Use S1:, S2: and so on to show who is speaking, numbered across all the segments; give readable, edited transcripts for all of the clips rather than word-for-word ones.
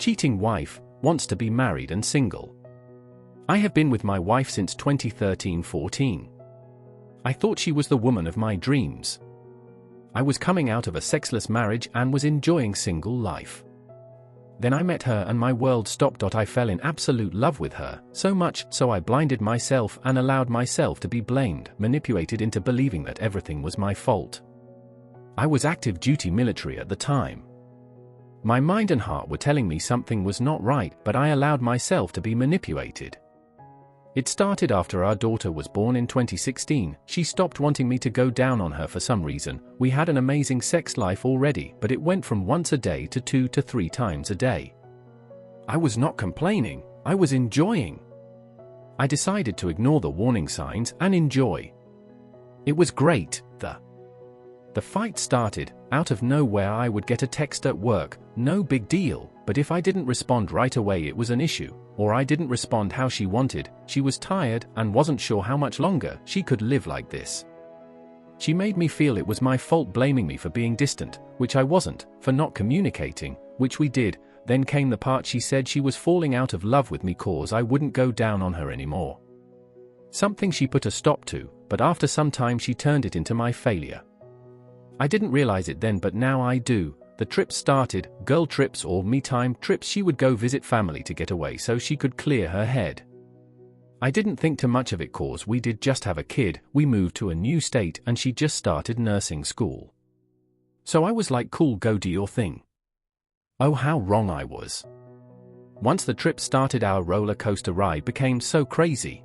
S1: Cheating wife, wants to be married and single. I have been with my wife since 2013-14. I thought she was the woman of my dreams. I was coming out of a sexless marriage and was enjoying single life. Then I met her and my world stopped. I fell in absolute love with her, so much so I blinded myself and allowed myself to be blamed, manipulated into believing that everything was my fault. I was active duty military at the time. My mind and heart were telling me something was not right, but I allowed myself to be manipulated. It started after our daughter was born in 2016. She stopped wanting me to go down on her for some reason. We had an amazing sex life already, but it went from once a day to 2 to 3 times a day. I was not complaining, I was enjoying. I decided to ignore the warning signs and enjoy. It was great. The fight started. Out of nowhere I would get a text at work, no big deal, but if I didn't respond right away it was an issue, or I didn't respond how she wanted. She was tired and wasn't sure how much longer she could live like this. She made me feel it was my fault, blaming me for being distant, which I wasn't, for not communicating, which we did. Then came the part she said she was falling out of love with me cause I wouldn't go down on her anymore. Something she put a stop to, but after some time she turned it into my failure. I didn't realize it then, but now I do. The trips started, girl trips or me time trips. She would go visit family to get away so she could clear her head. I didn't think too much of it cause we did just have a kid. We moved to a new state and she just started nursing school. So I was like, cool, go do your thing. Oh, how wrong I was. Once the trip started, our roller coaster ride became so crazy.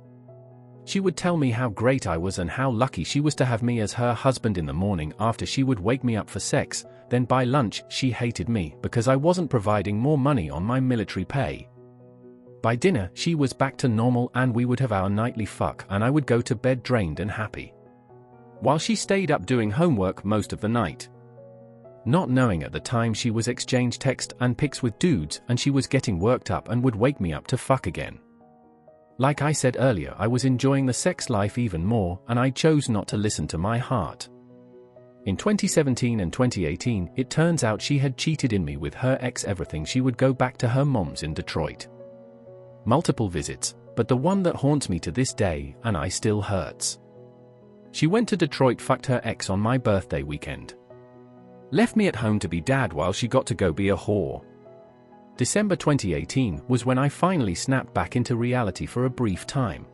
S1: She would tell me how great I was and how lucky she was to have me as her husband. In the morning after, she would wake me up for sex. Then by lunch she hated me because I wasn't providing more money on my military pay. By dinner she was back to normal and we would have our nightly fuck and I would go to bed drained and happy, while she stayed up doing homework most of the night. Not knowing at the time she was exchanging text and pics with dudes and she was getting worked up and would wake me up to fuck again. Like I said earlier, I was enjoying the sex life even more and I chose not to listen to my heart. In 2017 and 2018, it turns out she had cheated in me with her ex. Everything, she would go back to her mom's in Detroit. Multiple visits, but the one that haunts me to this day, and I still hurts. She went to Detroit, fucked her ex on my birthday weekend. Left me at home to be dad while she got to go be a whore. December 2018 was when I finally snapped back into reality for a brief time.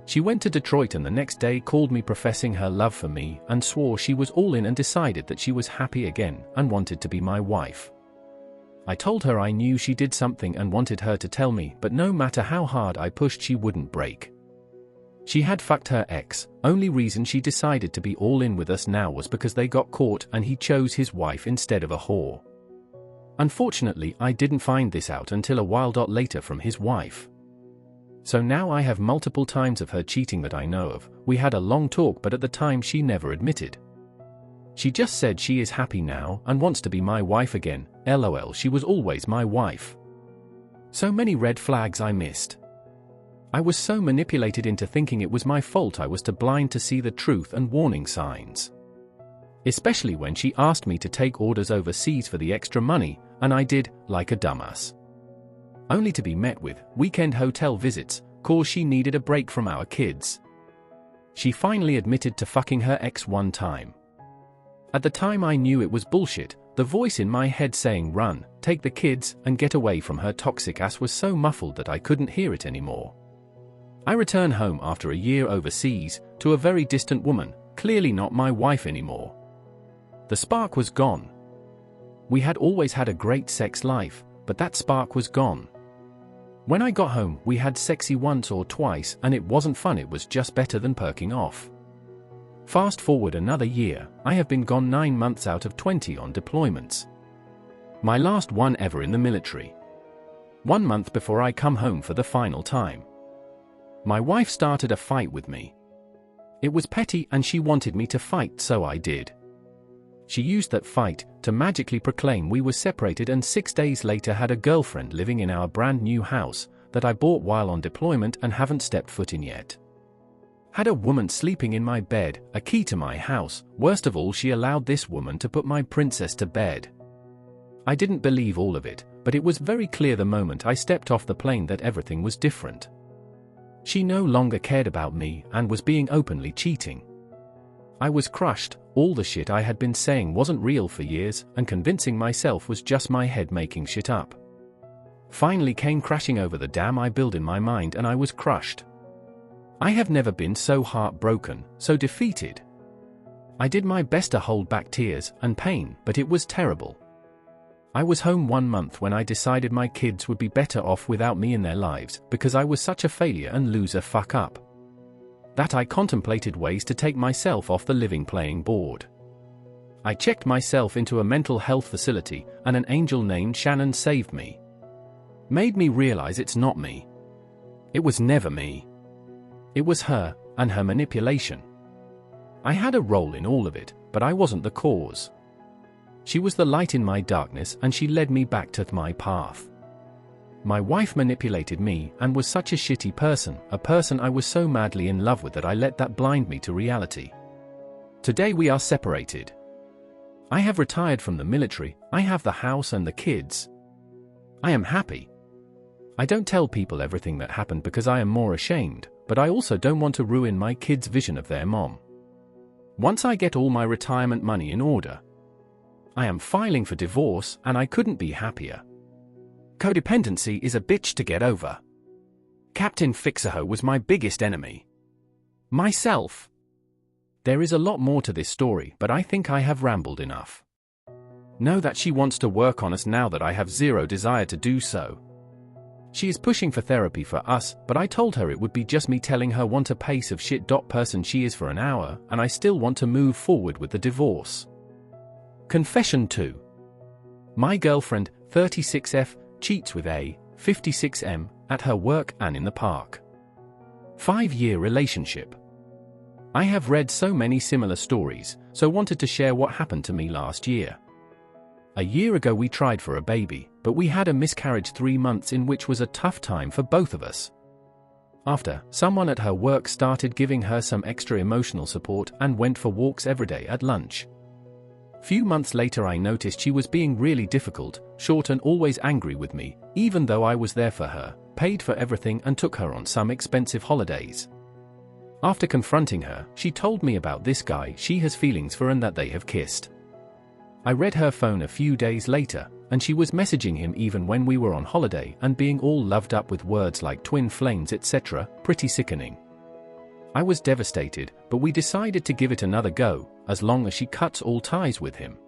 S1: She went to Detroit and the next day called me professing her love for me and swore she was all in and decided that she was happy again and wanted to be my wife. I told her I knew she did something and wanted her to tell me, but no matter how hard I pushed she wouldn't break. She had fucked her ex. Only reason she decided to be all in with us now was because they got caught and he chose his wife instead of a whore. Unfortunately, I didn't find this out until a while later from his wife. So now I have multiple times of her cheating that I know of. We had a long talk, but at the time she never admitted. She just said she is happy now and wants to be my wife again. LOL, she was always my wife. So many red flags I missed. I was so manipulated into thinking it was my fault. I was too blind to see the truth and warning signs. Especially when she asked me to take orders overseas for the extra money, and I did, like a dumbass. Only to be met with weekend hotel visits, cause she needed a break from our kids. She finally admitted to fucking her ex one time. At the time I knew it was bullshit. The voice in my head saying run, take the kids, and get away from her toxic ass was so muffled that I couldn't hear it anymore. I returned home after a year overseas, to a very distant woman, clearly not my wife anymore. The spark was gone. We had always had a great sex life, but that spark was gone. When I got home, we had sexy once or twice, and it wasn't fun. It was just better than perking off. Fast forward another year, I have been gone 9 months out of 20 on deployments. My last one ever in the military. 1 month before I come home for the final time. My wife started a fight with me. It was petty and she wanted me to fight, so I did. She used that fight to magically proclaim we were separated, and 6 days later had a girlfriend living in our brand new house that I bought while on deployment and haven't stepped foot in yet. Had a woman sleeping in my bed, a key to my house. Worst of all, she allowed this woman to put my princess to bed. I didn't believe all of it, but but it was very clear the moment I stepped off the plane that everything was different. She no longer cared about me and was being openly cheating. I was crushed. All the shit I had been saying wasn't real for years, and convincing myself was just my head making shit up. Finally came crashing over the dam I built in my mind, and I was crushed. I have never been so heartbroken, so defeated. I did my best to hold back tears and pain, but it was terrible. I was home 1 month when I decided my kids would be better off without me in their lives because I was such a failure and loser fuck up. That I contemplated ways to take myself off the living playing board. I checked myself into a mental health facility, and an angel named Shannon saved me. Made me realize it's not me. It was never me. It was her, and her manipulation. I had a role in all of it, but I wasn't the cause. She was the light in my darkness, and she led me back to my path. My wife manipulated me and was such a shitty person, a person I was so madly in love with that I let that blind me to reality. Today we are separated. I have retired from the military, I have the house and the kids. I am happy. I don't tell people everything that happened because I am more ashamed, but I also don't want to ruin my kids' vision of their mom. Once I get all my retirement money in order, I am filing for divorce, and I couldn't be happier. Codependency is a bitch to get over. Captain Fixaho was my biggest enemy. Myself. There is a lot more to this story, but I think I have rambled enough. Know that she wants to work on us now that I have zero desire to do so. She is pushing for therapy for us, but I told her it would be just me telling her what a piece of shit person she is for an hour, and I still want to move forward with the divorce. Confession 2. My girlfriend, 36F, cheats with a 56M at her work and in the park. 5-year relationship. I have read so many similar stories, so wanted to share what happened to me last year. A year ago we tried for a baby, but we had a miscarriage 3 months in, which was a tough time for both of us. After, someone at her work started giving her some extra emotional support and went for walks every day at lunch. Few months later I noticed she was being really difficult, short and always angry with me, even though I was there for her, paid for everything and took her on some expensive holidays. After confronting her, she told me about this guy she has feelings for and that they have kissed. I read her phone a few days later, and she was messaging him even when we were on holiday and being all loved up with words like twin flames etc, pretty sickening. I was devastated, but we decided to give it another go, as long as she cuts all ties with him.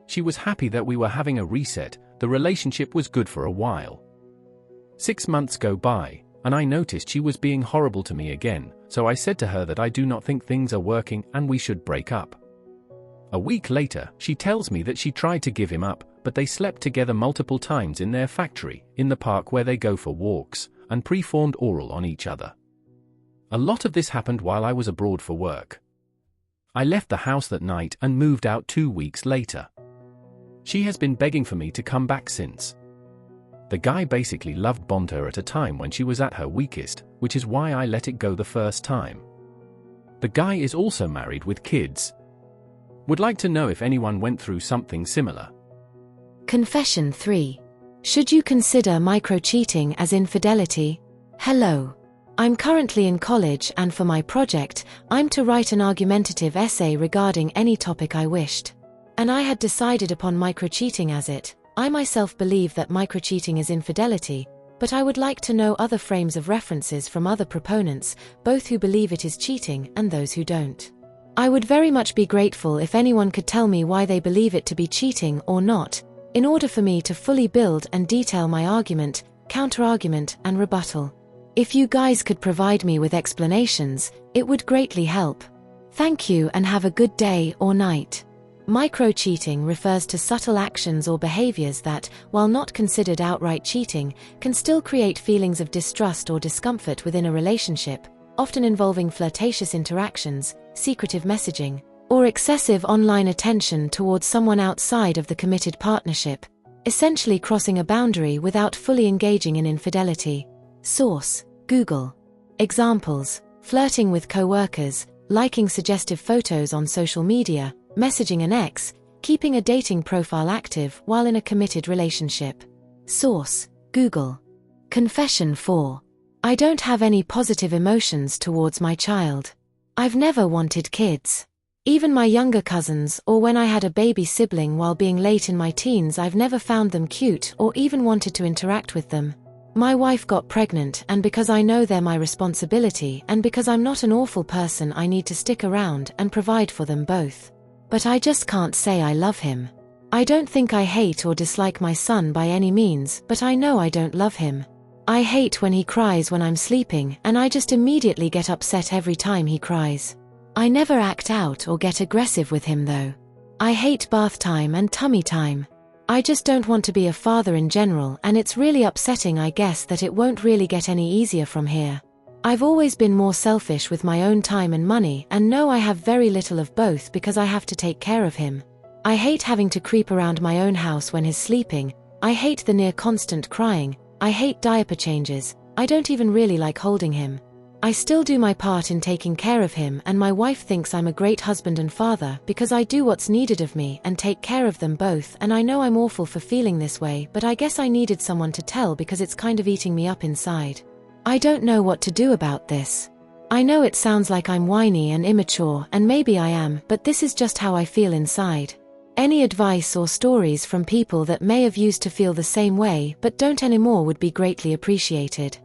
S1: She was happy that we were having a reset, the relationship was good for a while. 6 months go by, and I noticed she was being horrible to me again, so I said to her that I do not think things are working and we should break up. A week later, she tells me that she tried to give him up, but they slept together multiple times in their factory, in the park where they go for walks, and preformed oral on each other. A lot of this happened while I was abroad for work. I left the house that night and moved out 2 weeks later. She has been begging for me to come back since. The guy basically love-bombed her at a time when she was at her weakest, which is why I let it go the first time. The guy is also married with kids. Would like to know if anyone went through something similar.
S2: Confession 3. Should you consider micro-cheating as infidelity? Hello. I'm currently in college, and for my project, I'm to write an argumentative essay regarding any topic I wished. And I had decided upon micro-cheating as it. I myself believe that micro-cheating is infidelity, but I would like to know other frames of references from other proponents, both who believe it is cheating and those who don't. I would very much be grateful if anyone could tell me why they believe it to be cheating or not, in order for me to fully build and detail my argument, counter-argument, and rebuttal. If you guys could provide me with explanations, it would greatly help. Thank you and have a good day or night. Micro-cheating refers to subtle actions or behaviors that, while not considered outright cheating, can still create feelings of distrust or discomfort within a relationship, often involving flirtatious interactions, secretive messaging, or excessive online attention towards someone outside of the committed partnership, essentially crossing a boundary without fully engaging in infidelity. Source: Google. Examples: flirting with coworkers, liking suggestive photos on social media, messaging an ex, keeping a dating profile active while in a committed relationship. Source: Google. Confession 4. I don't have any positive emotions towards my child. I've never wanted kids. Even my younger cousins, or when I had a baby sibling while being late in my teens, I've never found them cute or even wanted to interact with them. My wife got pregnant, and because I know they're my responsibility and because I'm not an awful person, I need to stick around and provide for them both. But I just can't say I love him. I don't think I hate or dislike my son by any means, but I know I don't love him. I hate when he cries when I'm sleeping, and I just immediately get upset every time he cries. I never act out or get aggressive with him though. I hate bath time and tummy time. I just don't want to be a father in general, and it's really upsetting, I guess, that it won't really get any easier from here. I've always been more selfish with my own time and money, and know I have very little of both because I have to take care of him. I hate having to creep around my own house when he's sleeping. I hate the near constant crying. I hate diaper changes. I don't even really like holding him. I still do my part in taking care of him, and my wife thinks I'm a great husband and father because I do what's needed of me and take care of them both, and I know I'm awful for feeling this way, but I guess I needed someone to tell because it's kind of eating me up inside. I don't know what to do about this. I know it sounds like I'm whiny and immature, and maybe I am, but this is just how I feel inside. Any advice or stories from people that may have used to feel the same way but don't anymore would be greatly appreciated.